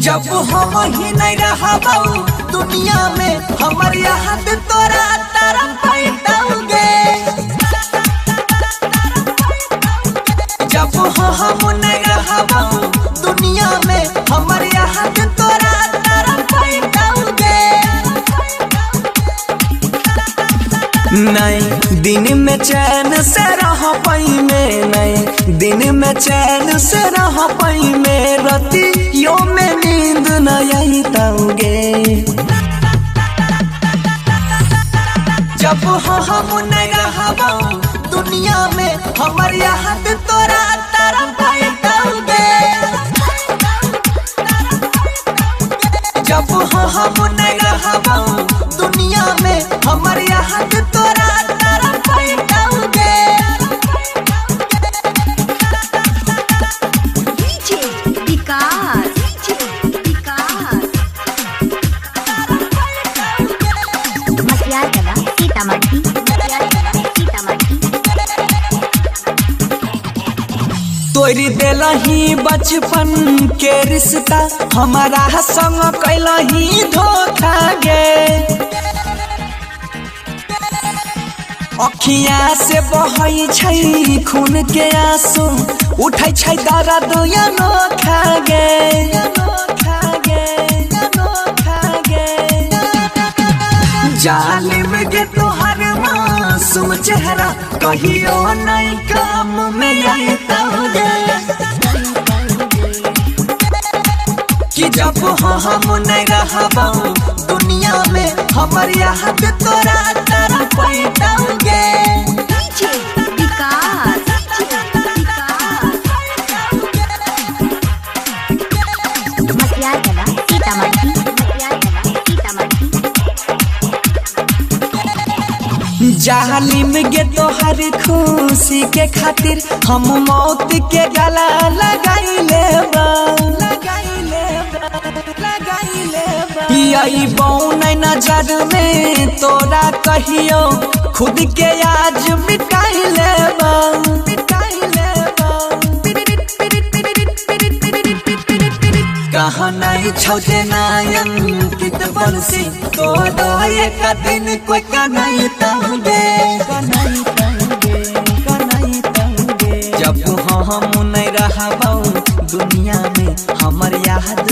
जब हम ही नहीं रहबाऊ दुनिया में हमर याद तोरा तारा पैताऊगे। जब हम नहीं रहबाऊ दुनिया में हमर याद तोरा तारा पैताऊगे। नहीं दिन में चैन से रह पाई में, नहीं दिन में चैन से रह पाई में, रतियों में नींद न आई ताऊगे। जब हम नहीं रहबाऊ दुनिया में हमर याद तोरा तारा पैताऊगे। जब हम नहीं रहबाऊ दुनिया में हमर याद तोरा तारा पैताऊगे। तोरी देलही बचपन के रिश्ता हमारा संग कैलही धोखा गे। अखिया से बहै छै खून के आंसू, उठै छै दर्द अनोखा गे। जालिम गे तोहर मासूम चेहरा कहियो नहीं काम में आइताऊगे। कि जब हम नहीं रहबाऊ दुनिया में हमर याद तोरा तारा पैताऊगे। जालिम गे तोहर खुशी के खातिर हम मौत के गला लगाइले नहीं नजर में तोरा कहियो खुद के आज मिटाइले। कहाँ नहीं छोटे नायन कित बंसी तो एक दिन कोई का नहीं ताऊगे। जब हम नहीं रहबाऊ दुनिया में हमर याद